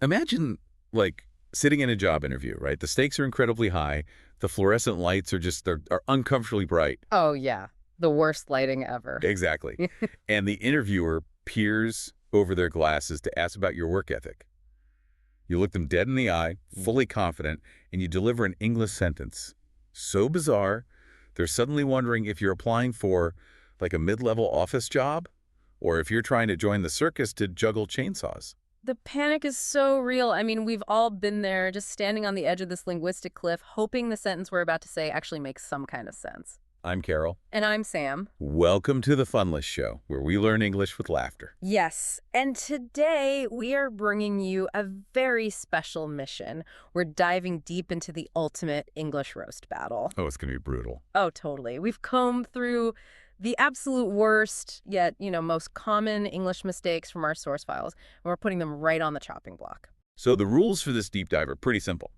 Imagine, like, sitting in a job interview, right? The stakes are incredibly high. The fluorescent lights are are uncomfortably bright. Oh, yeah. The worst lighting ever. Exactly. And the interviewer peers over their glasses to ask about your work ethic. You look them dead in the eye, fully confident, and you deliver an English sentence. So bizarre, they're suddenly wondering if you're applying for, like, a mid-level office job, or if you're trying to join the circus to juggle chainsaws. The panic is so real. I mean, we've all been there, just standing on the edge of this linguistic cliff, hoping the sentence we're about to say actually makes some kind of sense. I'm Carol. And I'm Sam. Welcome to the Funlish Show, where we learn English with laughter. Yes, and today we are bringing you a very special mission. We're diving deep into the ultimate English roast battle. Oh, it's going to be brutal. Oh, totally. We've combed through the absolute worst, yet, most common English mistakes from our source files, and we're putting them right on the chopping block. So the rules for this deep dive are pretty simple.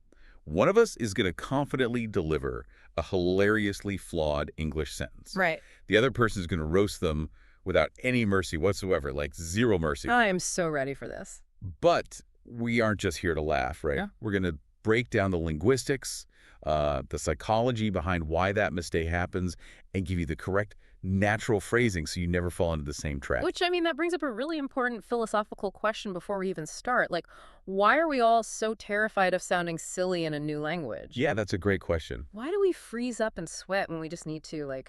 One of us is going to confidently deliver a hilariously flawed English sentence. Right. The other person is going to roast them without any mercy whatsoever, like zero mercy. I am so ready for this. But we aren't just here to laugh, right? Yeah. We're going to break down the linguistics, the psychology behind why that mistake happens, and give you the correct natural phrasing so you never fall into the same trap. Which, that brings up a really important philosophical question before we even start. Like, why are we all so terrified of sounding silly in a new language? Yeah, that's a great question. Why do we freeze up and sweat when we just need to,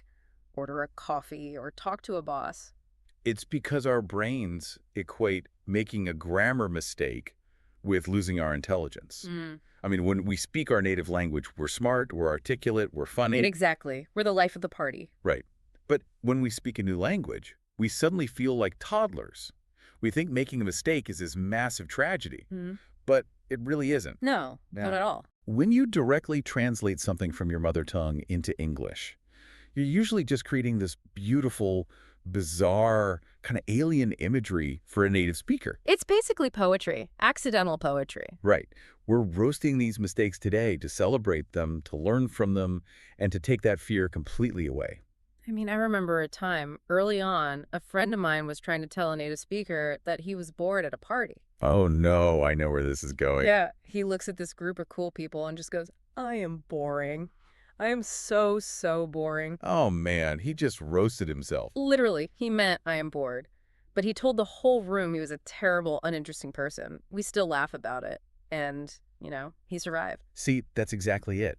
order a coffee or talk to a boss? It's because our brains equate making a grammar mistake with losing our intelligence. I mean, when we speak our native language, we're smart, we're articulate, we're funny. Exactly. We're the life of the party. Right. But when we speak a new language, we suddenly feel like toddlers. We think making a mistake is this massive tragedy, but it really isn't. No, not at all. When you directly translate something from your mother tongue into English, you're usually just creating this beautiful, bizarre, kind of alien imagery for a native speaker. It's basically poetry, accidental poetry. Right. We're roasting these mistakes today to celebrate them, to learn from them, and to take that fear completely away. I remember a time early on, a friend of mine was trying to tell a native speaker that he was bored at a party. Oh, no, I know where this is going. Yeah, he looks at this group of cool people and just goes, I am boring. I am so, so boring. Oh, man, he just roasted himself. Literally, he meant I am bored. But he told the whole room he was a terrible, uninteresting person. We still laugh about it. And, he survived. See, that's exactly it.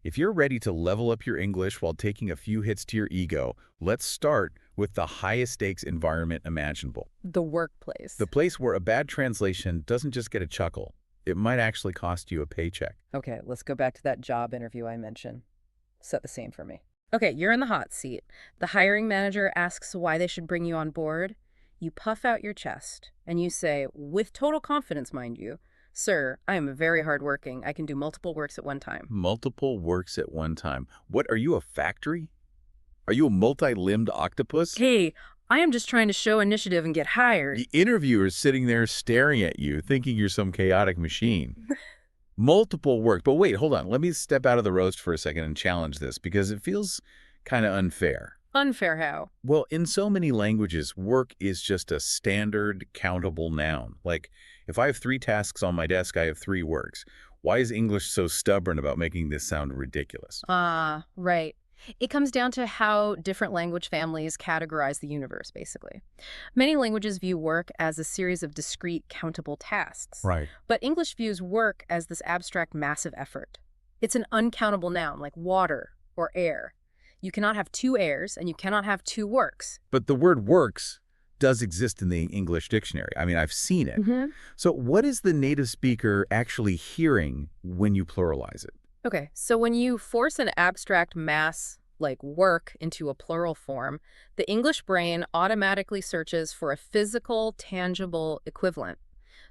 If you're ready to level up your English while taking a few hits to your ego, let's start with the highest stakes environment imaginable. The workplace. The place where a bad translation doesn't just get a chuckle. It might actually cost you a paycheck. Okay, let's go back to that job interview I mentioned. Set the scene for me. Okay, you're in the hot seat. The hiring manager asks why they should bring you on board. You puff out your chest, and you say, with total confidence, mind you, Sir, I am very hardworking. I can do multiple works at one time. Multiple works at one time. What, are you a factory? Are you a multi-limbed octopus? Hey, I am just trying to show initiative and get hired. The interviewer's sitting there staring at you, thinking you're some chaotic machine. Multiple work. But wait, hold on. Let me step out of the roast for a second and challenge this, because it feels kind of unfair. Unfair how? Well, in so many languages, work is just a standard countable noun. Like, if I have 3 tasks on my desk, I have 3 works. Why is English so stubborn about making this sound ridiculous? Right. It comes down to how different language families categorize the universe, basically. Many languages view work as a series of discrete, countable tasks. Right. But English views work as this abstract, massive effort. It's an uncountable noun, like water or air. You cannot have 2 airs, and you cannot have 2 works. But the word works does exist in the English dictionary. I mean, I've seen it. So what is the native speaker actually hearing when you pluralize it? Okay, so when you force an abstract mass, like work, into a plural form, the English brain automatically searches for a physical, tangible equivalent.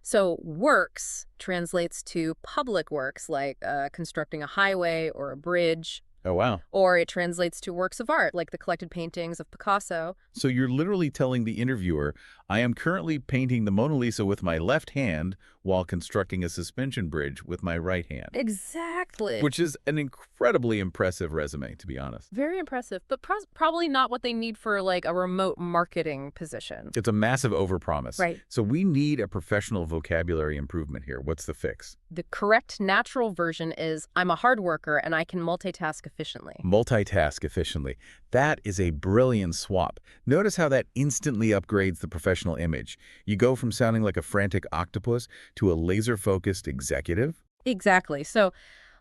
So works translates to public works, like constructing a highway or a bridge. Oh, wow. Or it translates to works of art, like the collected paintings of Picasso. So you're literally telling the interviewer, I am currently painting the Mona Lisa with my left hand while constructing a suspension bridge with my right hand. Exactly. Which is an incredibly impressive resume, to be honest. Very impressive, but probably not what they need for like a remote marketing position. It's a massive overpromise. Right. So we need a professional vocabulary improvement here. What's the fix? The correct natural version is, I'm a hard worker and I can multitask efficiently. Multitask efficiently. That is a brilliant swap. Notice how that instantly upgrades the professional image. You go from sounding like a frantic octopus to a laser-focused executive. Exactly. So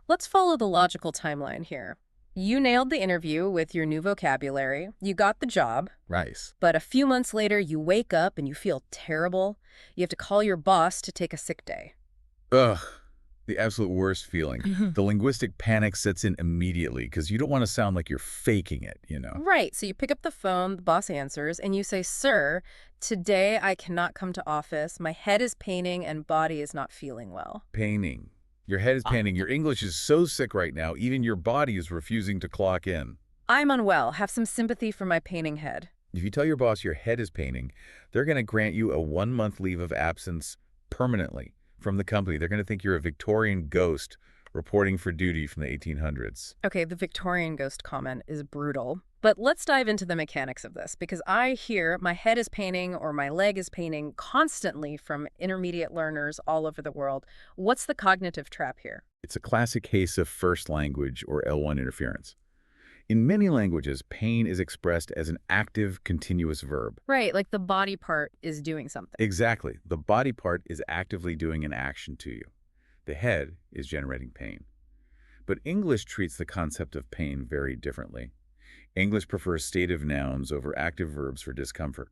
let's follow the logical timeline here. You nailed the interview with your new vocabulary. You got the job. Nice. But a few months later, you wake up and you feel terrible. You have to call your boss to take a sick day. Ugh. The absolute worst feeling. The linguistic panic sets in immediately because you don't want to sound like you're faking it, you know? Right. So you pick up the phone, the boss answers, and you say, "Sir, today I cannot come to office. My head is paining and body is not feeling well." Paining. Your head is paining. Your English is so sick right now, even your body is refusing to clock in. I'm unwell. Have some sympathy for my paining head. If you tell your boss your head is paining, they're going to grant you a 1-month leave of absence permanently from the company. They're going to think you're a Victorian ghost reporting for duty from the 1800s. Okay, the Victorian ghost comment is brutal. But let's dive into the mechanics of this, because I hear my head is paining or my leg is paining constantly from intermediate learners all over the world. What's the cognitive trap here? It's a classic case of first language or L1 interference. In many languages, pain is expressed as an active, continuous verb. Right, like the body part is doing something. Exactly. The body part is actively doing an action to you. The head is generating pain. But English treats the concept of pain very differently. English prefers stative nouns over active verbs for discomfort.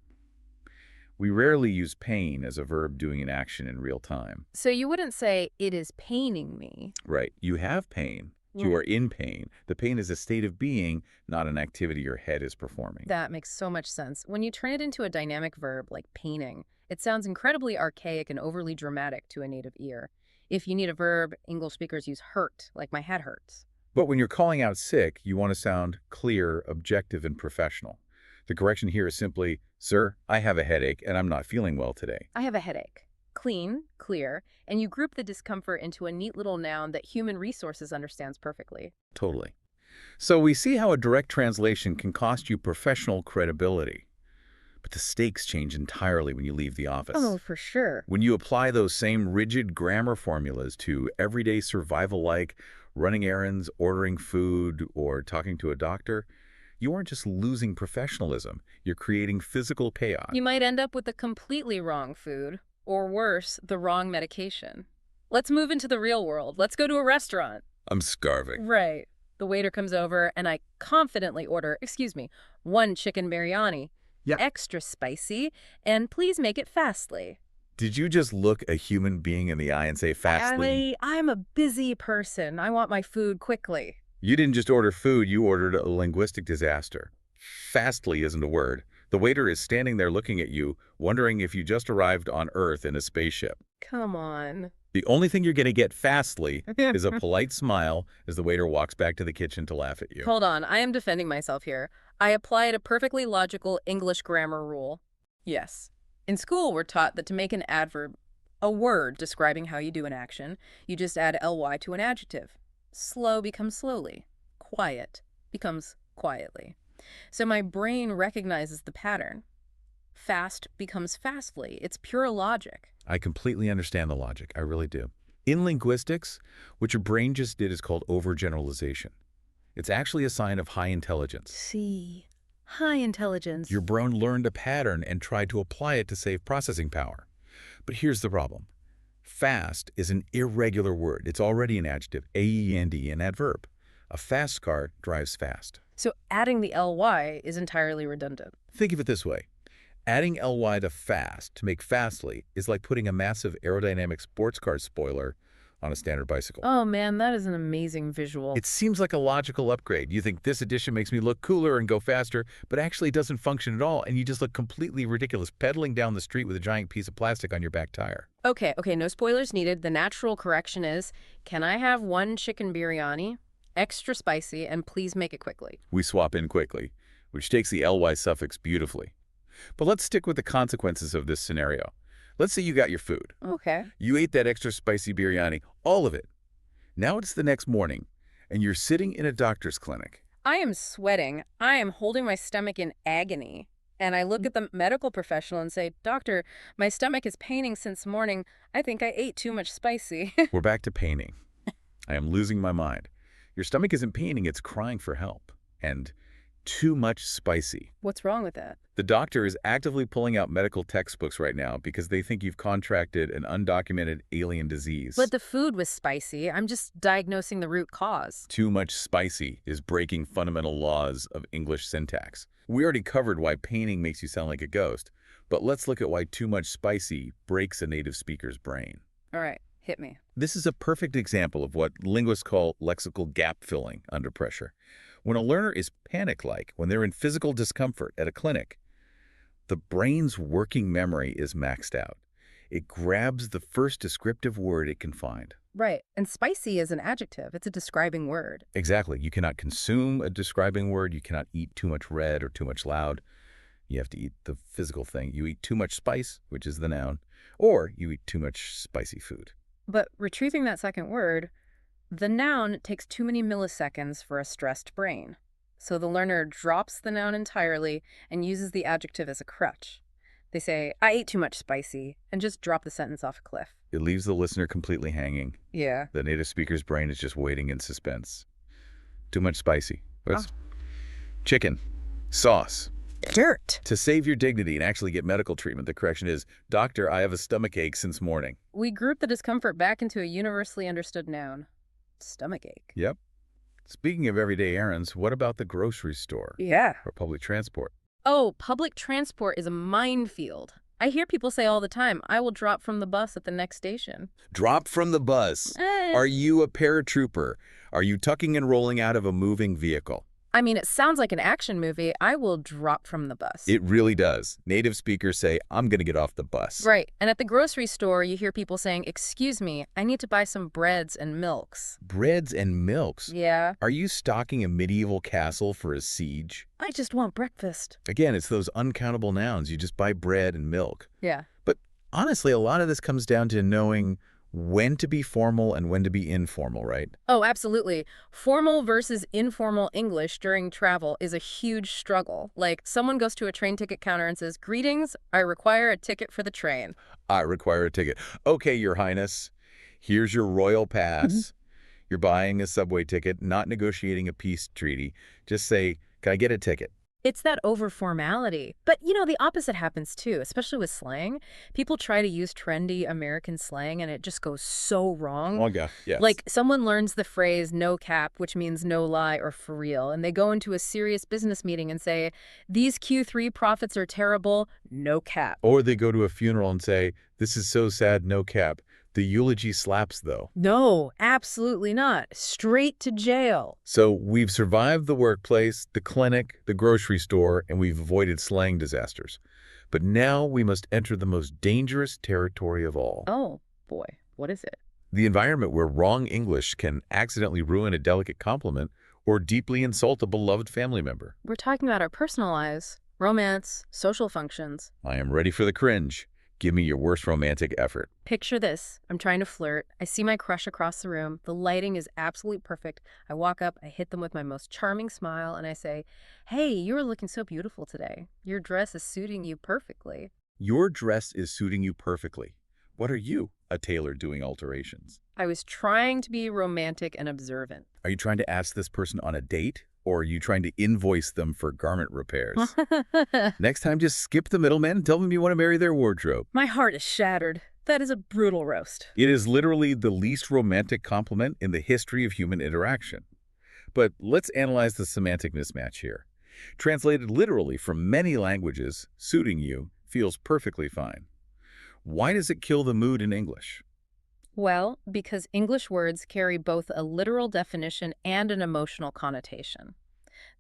We rarely use pain as a verb doing an action in real time. So you wouldn't say, "It is paining me." Right. You have pain. You are in pain. The pain is a state of being, not an activity your head is performing. That makes so much sense. When you turn it into a dynamic verb like paining, it sounds incredibly archaic and overly dramatic to a native ear. If you need a verb, English speakers use hurt, like my head hurts. But when you're calling out sick, you want to sound clear, objective, and professional. The correction here is simply, "Sir, I have a headache and I'm not feeling well today." I have a headache. Clean, clear, and you group the discomfort into a neat little noun that human resources understands perfectly. Totally. So we see how a direct translation can cost you professional credibility. But the stakes change entirely when you leave the office. Oh, for sure. When you apply those same rigid grammar formulas to everyday survival like running errands, ordering food, or talking to a doctor, you aren't just losing professionalism, you're creating physical chaos. You might end up with the completely wrong food, or worse, the wrong medication. Let's move into the real world. Let's go to a restaurant. I'm starving. Right. The waiter comes over and I confidently order, "Excuse me, 1 chicken biryani, Yeah. extra spicy, and please make it fastly." Did you just look a human being in the eye and say fastly? I'm a busy person. I want my food quickly. You didn't just order food, you ordered a linguistic disaster. Fastly isn't a word. The waiter is standing there looking at you, wondering if you just arrived on Earth in a spaceship. Come on. The only thing you're going to get fastly is a polite smile as the waiter walks back to the kitchen to laugh at you. Hold on. I am defending myself here. I applied a perfectly logical English grammar rule. Yes. In school, we're taught that to make an adverb, a word describing how you do an action, you just add ly to an adjective. Slow becomes slowly. Quiet becomes quietly. So my brain recognizes the pattern. Fast becomes fastly. It's pure logic. I completely understand the logic. I really do. In linguistics, what your brain just did is called overgeneralization. It's actually a sign of high intelligence. See. High intelligence. Your brain learned a pattern and tried to apply it to save processing power. But here's the problem. Fast is an irregular word. It's already an adjective, A-E-N-D, an adverb. A fast car drives fast. So adding the ly is entirely redundant. Think of it this way. Adding ly to fast to make fastly is like putting a massive aerodynamic sports car spoiler on a standard bicycle. Oh man, that is an amazing visual. It seems like a logical upgrade. You think this addition makes me look cooler and go faster, but actually it doesn't function at all, and you just look completely ridiculous pedaling down the street with a giant piece of plastic on your back tire. Okay, no spoilers needed. The natural correction is, can I have 1 chicken biryani, extra spicy, and please make it quickly? We swap in quickly, which takes the ly suffix beautifully. But let's stick with the consequences of this scenario. Let's say you got your food. Okay. You ate that extra spicy biryani, all of it. Now it's the next morning, and you're sitting in a doctor's clinic. I am sweating. I am holding my stomach in agony. And I look at the medical professional and say, "Doctor, my stomach is paining since morning. I think I ate too much spicy." We're back to paining. I am losing my mind. Your stomach isn't paining, it's crying for help. And too much spicy. What's wrong with that? The doctor is actively pulling out medical textbooks right now because they think you've contracted an undocumented alien disease. But the food was spicy. I'm just diagnosing the root cause. Too much spicy is breaking fundamental laws of English syntax. We already covered why paining makes you sound like a ghost, but let's look at why too much spicy breaks a native speaker's brain. All right, hit me. This is a perfect example of what linguists call lexical gap filling under pressure. When a learner is panic-like, when they're in physical discomfort at a clinic, the brain's working memory is maxed out. It grabs the first descriptive word it can find. Right, and spicy is an adjective. It's a describing word. Exactly. You cannot consume a describing word. You cannot eat too much red or too much loud. You have to eat the physical thing. You eat too much spice, which is the noun, or you eat too much spicy food. But retrieving that second word, the noun takes too many milliseconds for a stressed brain. So the learner drops the noun entirely and uses the adjective as a crutch. They say, "I ate too much spicy," and just drop the sentence off a cliff. It leaves the listener completely hanging. Yeah. The native speaker's brain is just waiting in suspense. Too much spicy. What's chicken, sauce. Dirt. To save your dignity and actually get medical treatment, the correction is, "Doctor, I have a stomachache since morning." We group the discomfort back into a universally understood noun. Stomachache. Yep. Speaking of everyday errands, what about the grocery store Yeah. or public transport? Oh, public transport is a minefield. I hear people say all the time, "I will drop from the bus at the next station." Drop from the bus. Are you a paratrooper? Are you tucking and rolling out of a moving vehicle? I mean, it sounds like an action movie. I will drop from the bus. It really does. Native speakers say, "I'm going to get off the bus." Right. And at the grocery store, you hear people saying, "Excuse me, I need to buy some breads and milks." Breads and milks. Yeah. Are you stocking a medieval castle for a siege? I just want breakfast. Again, it's those uncountable nouns. You just buy bread and milk. Yeah. But honestly, a lot of this comes down to knowing when to be formal and when to be informal, right? Oh, absolutely. Formal versus informal English during travel is a huge struggle. Like, someone goes to a train ticket counter and says, "Greetings, I require a ticket for the train." I require a ticket. Okay, Your Highness, here's your royal pass. You're buying a subway ticket, not negotiating a peace treaty. Just say, "Can I get a ticket?" It's that over-formality. But, the opposite happens too, especially with slang. People try to use trendy American slang, and it just goes so wrong. Oh, yeah. Yes. Like, someone learns the phrase "no cap," which means no lie or for real, and they go into a serious business meeting and say, "These Q3 profits are terrible, no cap." Or they go to a funeral and say, "This is so sad, no cap." The eulogy slaps, though. No, absolutely not. Straight to jail. So we've survived the workplace, the clinic, the grocery store, and we've avoided slang disasters. But now we must enter the most dangerous territory of all. Oh, boy. What is it? The environment where wrong English can accidentally ruin a delicate compliment or deeply insult a beloved family member. We're talking about our personal lives, romance, social functions. I am ready for the cringe. Give me your worst romantic effort. Picture this. I'm trying to flirt. I see my crush across the room. The lighting is absolutely perfect. I walk up, I hit them with my most charming smile, and I say, "Hey, you're looking so beautiful today. Your dress is suiting you perfectly." Your dress is suiting you perfectly. What are you, a tailor doing alterations? I was trying to be romantic and observant. Are you trying to ask this person on a date? Or are you trying to invoice them for garment repairs? Next time, just skip the middleman and tell them you want to marry their wardrobe. My heart is shattered. That is a brutal roast. It is literally the least romantic compliment in the history of human interaction. But let's analyze the semantic mismatch here. Translated literally from many languages, suiting you feels perfectly fine. Why does it kill the mood in English? Well, because English words carry both a literal definition and an emotional connotation.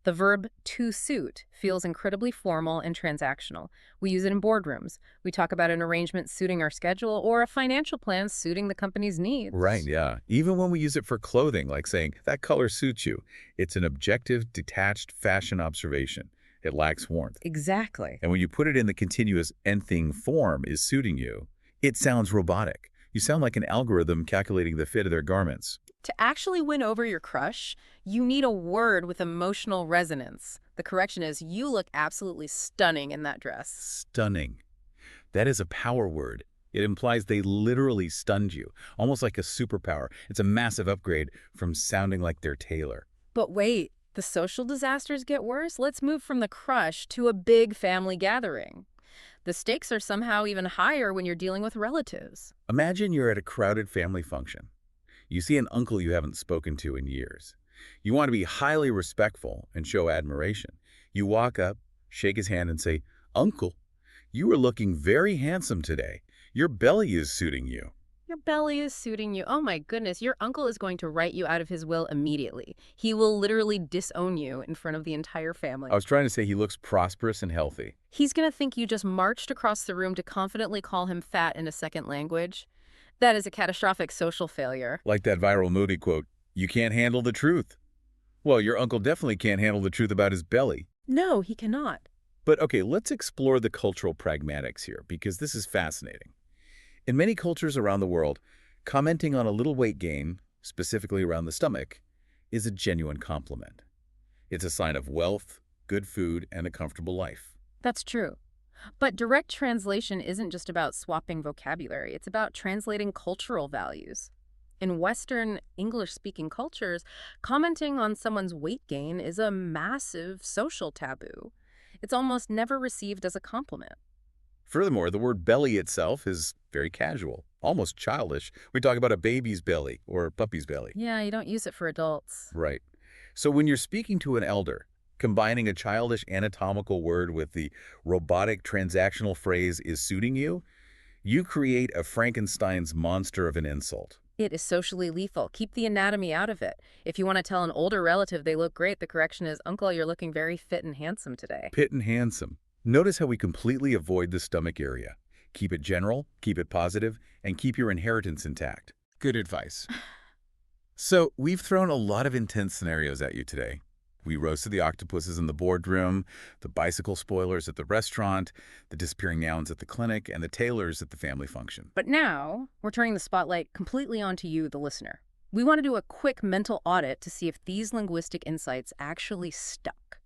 The verb to suit feels incredibly formal and transactional. We use it in boardrooms. We talk about an arrangement suiting our schedule or a financial plan suiting the company's needs. Right, yeah. Even when we use it for clothing, like saying, "that color suits you," it's an objective, detached fashion observation. It lacks warmth. Exactly. And when you put it in the continuous nthing form is suiting you, it sounds robotic. You sound like an algorithm calculating the fit of their garments. To actually win over your crush, you need a word with emotional resonance. The correction is, you look absolutely stunning in that dress. Stunning. That is a power word. It implies they literally stunned you, almost like a superpower. It's a massive upgrade from sounding like their tailor. But wait, the social disasters get worse? Let's move from the crush to a big family gathering. The stakes are somehow even higher when you're dealing with relatives. Imagine you're at a crowded family function. You see an uncle you haven't spoken to in years. You want to be highly respectful and show admiration. You walk up, shake his hand, and say, "Uncle, you are looking very handsome today. Your belly is suiting you." Your belly is suiting you. Oh my goodness, your uncle is going to write you out of his will immediately. He will literally disown you in front of the entire family. I was trying to say he looks prosperous and healthy. He's going to think you just marched across the room to confidently call him fat in a second language. That is a catastrophic social failure. Like that viral Moody quote, "You can't handle the truth." Well, your uncle definitely can't handle the truth about his belly. No, he cannot. But okay, let's explore the cultural pragmatics here, because this is fascinating. In many cultures around the world, commenting on a little weight gain, specifically around the stomach, is a genuine compliment. It's a sign of wealth, good food, and a comfortable life. That's true. But direct translation isn't just about swapping vocabulary. It's about translating cultural values. In Western English-speaking cultures, commenting on someone's weight gain is a massive social taboo. It's almost never received as a compliment. Furthermore, the word belly itself is very casual, almost childish. We talk about a baby's belly or a puppy's belly. Yeah, you don't use it for adults. Right. So when you're speaking to an elder, combining a childish anatomical word with the robotic transactional phrase is suiting you, you create a Frankenstein's monster of an insult. It is socially lethal. Keep the anatomy out of it. If you want to tell an older relative they look great, the correction is, "Uncle, you're looking very fit and handsome today." Fit and handsome. Notice how we completely avoid the stomach area. Keep it general, keep it positive, and keep your inheritance intact. Good advice. So we've thrown a lot of intense scenarios at you today. We roasted the octopuses in the boardroom, the bicycle spoilers at the restaurant, the disappearing nouns at the clinic, and the tailors at the family function. But now, we're turning the spotlight completely onto you, the listener. We want to do a quick mental audit to see if these linguistic insights actually stuck.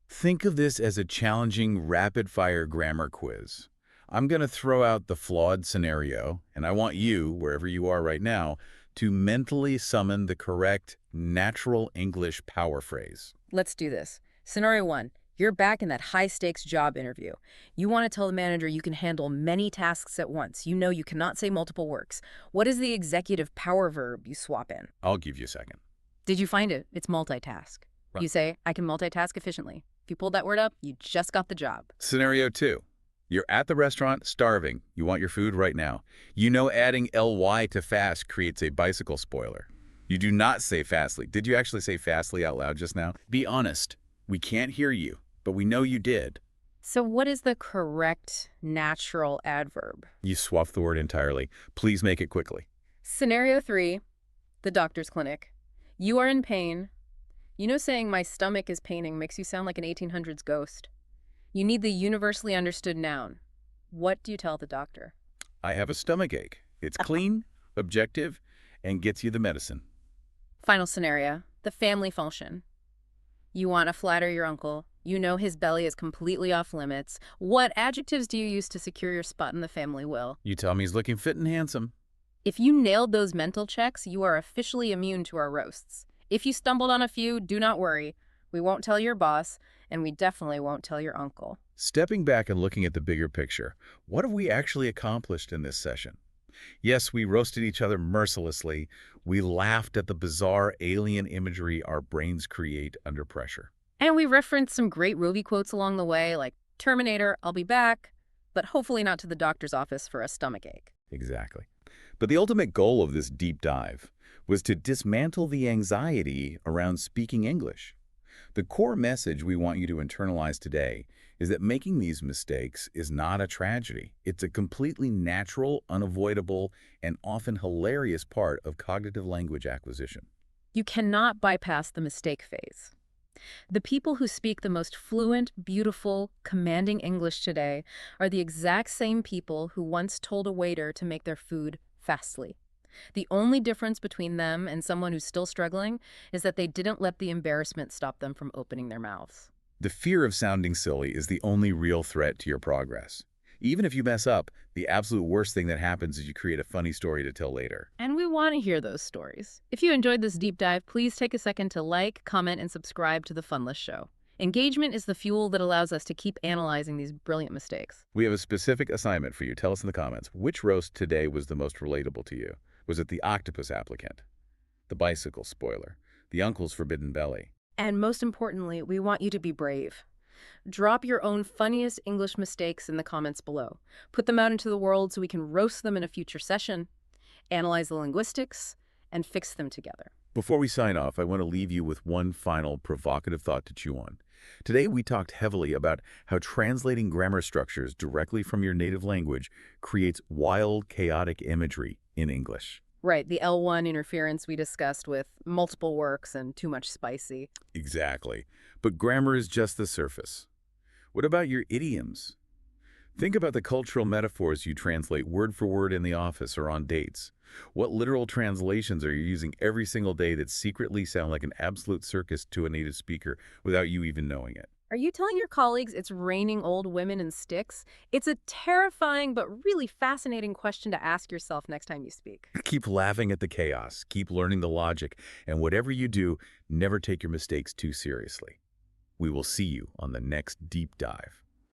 Think of this as a challenging, rapid-fire grammar quiz. I'm going to throw out the flawed scenario, and I want you, wherever you are right now, to mentally summon the correct, natural English power phrase. Let's do this. Scenario 1. You're back in that high-stakes job interview. You want to tell the manager you can handle many tasks at once. You know you cannot say multiple works. What is the executive power verb you swap in? I'll give you a second. Did you find it? It's multitask. Right. You say, "I can multitask efficiently." If you pulled that word up, you just got the job. Scenario 2. You're at the restaurant, starving. You want your food right now. You know adding ly to fast creates a bicycle spoiler. You do not say fastly. Did you actually say fastly out loud just now? Be honest. We can't hear you, but we know you did. So what is the correct natural adverb? You swapped the word entirely. Please make it quickly. Scenario 3, the doctor's clinic. You are in pain. You know saying "my stomach is paining" makes you sound like an 1800s ghost. You need the universally understood noun. What do you tell the doctor? I have a stomach ache. It's clean, objective, and gets you the medicine. Final scenario, the family function. You want to flatter your uncle. You know his belly is completely off limits. What adjectives do you use to secure your spot in the family will? You tell me he's looking fit and handsome. If you nailed those mental checks, you are officially immune to our roasts. If you stumbled on a few, do not worry. We won't tell your boss, and we definitely won't tell your uncle. Stepping back and looking at the bigger picture, what have we actually accomplished in this session? Yes, we roasted each other mercilessly. We laughed at the bizarre alien imagery our brains create under pressure. And we referenced some great movie quotes along the way, like "Terminator, I'll be back," but hopefully not to the doctor's office for a stomach ache. Exactly. But the ultimate goal of this deep dive was to dismantle the anxiety around speaking English. The core message we want you to internalize today is that making these mistakes is not a tragedy. It's a completely natural, unavoidable, and often hilarious part of cognitive language acquisition. You cannot bypass the mistake phase. The people who speak the most fluent, beautiful, commanding English today are the exact same people who once told a waiter to make their food fastly. The only difference between them and someone who's still struggling is that they didn't let the embarrassment stop them from opening their mouths. The fear of sounding silly is the only real threat to your progress. Even if you mess up, the absolute worst thing that happens is you create a funny story to tell later. And we want to hear those stories. If you enjoyed this deep dive, please take a second to like, comment, and subscribe to the Funlish Show. Engagement is the fuel that allows us to keep analyzing these brilliant mistakes. We have a specific assignment for you. Tell us in the comments, which roast today was the most relatable to you? Was it the octopus applicant, the bicycle spoiler, the uncle's forbidden belly? And most importantly, we want you to be brave. Drop your own funniest English mistakes in the comments below. Put them out into the world so we can roast them in a future session, analyze the linguistics, and fix them together. Before we sign off, I want to leave you with one final provocative thought to chew on. Today, we talked heavily about how translating grammar structures directly from your native language creates wild, chaotic imagery in English. Right, the L1 interference we discussed with multiple works and too much spicy. Exactly. But grammar is just the surface. What about your idioms? Think about the cultural metaphors you translate word for word in the office or on dates. What literal translations are you using every single day that secretly sound like an absolute circus to a native speaker without you even knowing it? Are you telling your colleagues it's raining old women and sticks? It's a terrifying but really fascinating question to ask yourself next time you speak. Keep laughing at the chaos, keep learning the logic, and whatever you do, never take your mistakes too seriously. We will see you on the next deep dive.